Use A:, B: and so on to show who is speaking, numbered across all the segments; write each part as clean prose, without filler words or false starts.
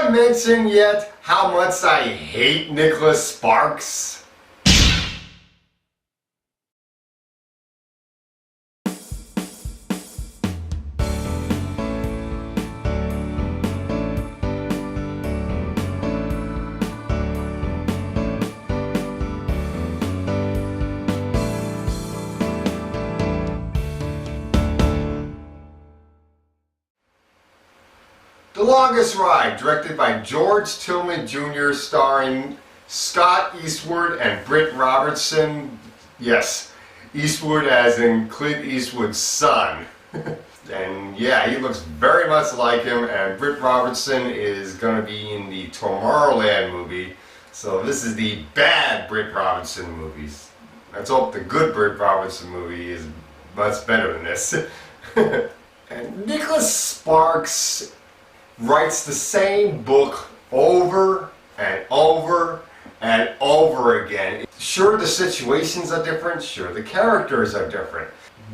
A: I mentioned yet how much I hate Nicholas Sparks? The Longest Ride, directed by George Tillman Jr., starring Scott Eastwood and Britt Robertson. Yes, Eastwood as in Clint Eastwood's son. And yeah, he looks very much like him, and Britt Robertson is going to be in the Tomorrowland movie. So this is the bad Britt Robertson movies. Let's hope the good Britt Robertson movie is much better than this. And Nicholas Sparks writes the same book over and over and over again. Sure, the situations are different, sure, the characters are different,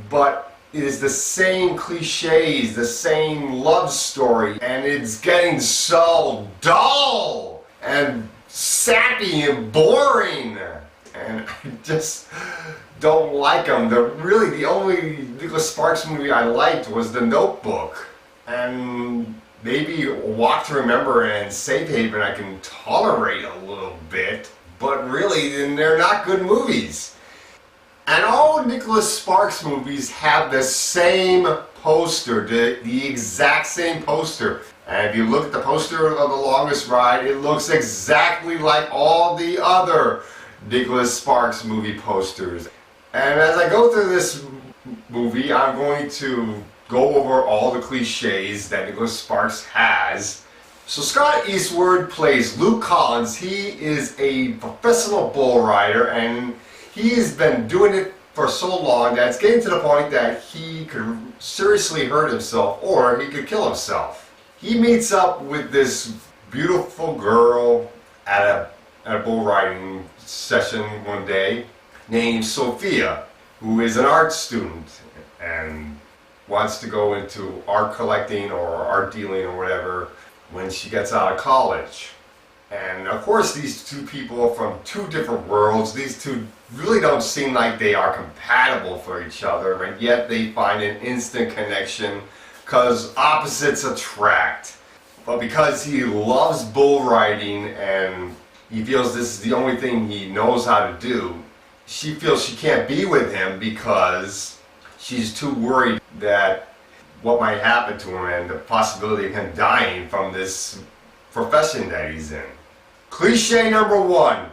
A: but it is the same cliches, the same love story, and it's getting so dull and sappy and boring, and I just don't like them. Really, the only Nicholas Sparks movie I liked was The Notebook, and maybe Walk to Remember and Safe Haven I can tolerate a little bit, but really they're not good movies. And all Nicholas Sparks movies have the same poster, the exact same poster. And if you look at the poster of The Longest Ride, it looks exactly like all the other Nicholas Sparks movie posters. And as I go through this movie, I'm going to go over all the cliches that Nicholas Sparks has. So Scott Eastwood plays Luke Collins. He is a professional bull rider, and he's been doing it for so long that it's getting to the point that he could seriously hurt himself or he could kill himself. He meets up with this beautiful girl at a bull riding session one day named Sophia, who is an art student and wants to go into art collecting or art dealing or whatever when she gets out of college. And of course these two people are from two different worlds. These two really don't seem like they are compatible for each other, and yet they find an instant connection because opposites attract. But because he loves bull riding and he feels this is the only thing he knows how to do, she feels she can't be with him because she's too worried that what might happen to him and the possibility of him dying from this profession that he's in. Cliche number one: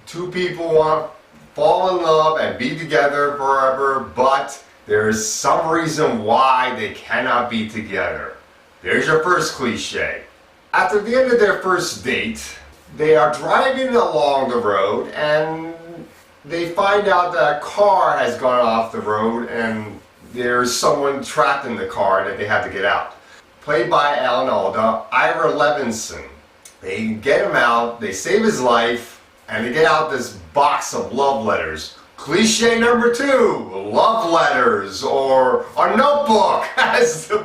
A: two people want to fall in love and be together forever, but there's some reason why they cannot be together. There's your first cliche. After the end of their first date, they are driving along the road and they find out that a car has gone off the road and there's someone trapped in the car that they have to get out. Played by Alan Alda, Ira Levinson. They get him out, they save his life, and they get out this box of love letters. Cliche number two: love letters, or a notebook, as the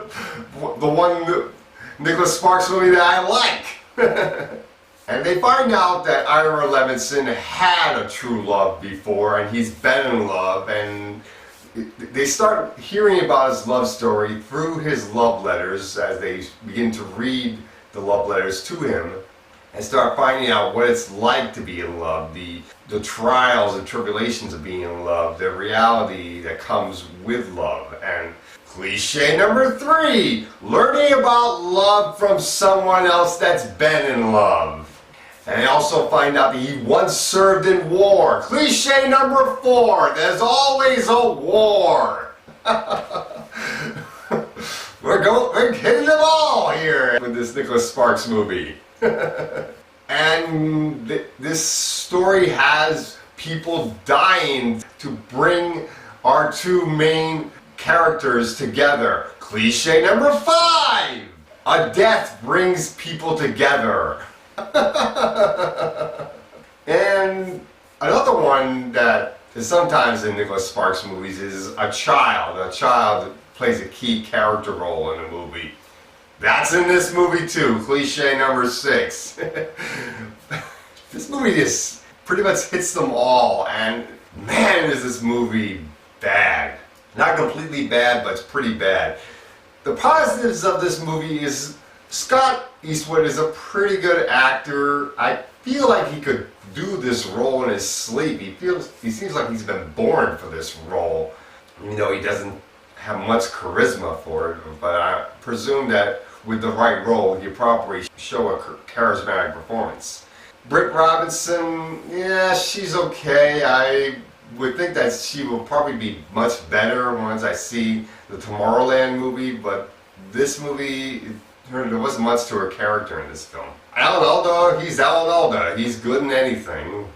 A: one Nicholas Sparks movie that I like. And they find out that Ira Levinson had a true love before, and he's been in love, and they start hearing about his love story through his love letters as they begin to read the love letters to him and start finding out what it's like to be in love, the trials and tribulations of being in love, the reality that comes with love. And cliche number three: learning about love from someone else that's been in love. And they also find out that he once served in war. Cliche number four: there's always a war. We're hitting them all here with this Nicholas Sparks movie. And this story has people dying to bring our two main characters together. Cliche number five: a death brings people together. And another one that is sometimes in Nicholas Sparks movies is a child. A child plays a key character role in a movie. That's in this movie too, cliche number 6. This movie just pretty much hits them all, and man is this movie bad. Not completely bad, but it's pretty bad. The positives of this movie is Scott Eastwood is a pretty good actor. I feel like he could do this role in his sleep. He seems like he's been born for this role. You know, he doesn't have much charisma for it, but I presume that with the right role, you probably show a charismatic performance. Britt Robinson, yeah, she's okay. I would think that she will probably be much better once I see the Tomorrowland movie, but this movie, there wasn't much to her character in this film. Alan Alda, he's Alan Alda. He's good in anything.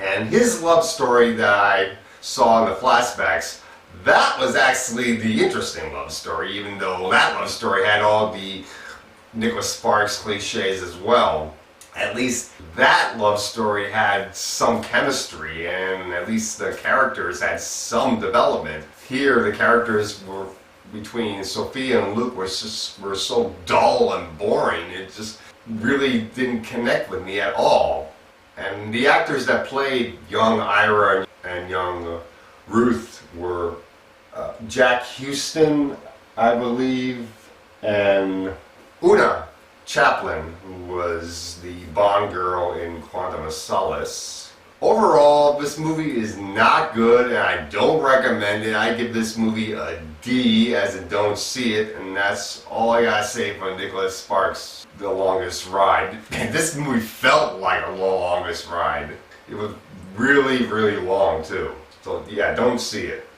A: And his love story that I saw in the flashbacks, that was actually the interesting love story, even though that love story had all the Nicholas Sparks cliches as well. At least that love story had some chemistry, and at least the characters had some development. Here, the characters were between Sophia and Luke were so dull and boring. It just really didn't connect with me at all. And the actors that played young Ira and young Ruth were Jack Huston, I believe, and Una Chaplin, who was the Bond girl in Quantum of Solace. Overall, this movie is not good, and I don't recommend it. I give this movie a D, as in don't see it, and that's all I gotta say for Nicholas Sparks' The Longest Ride. And this movie felt like a longest ride. It was really, really long too. So yeah, don't see it.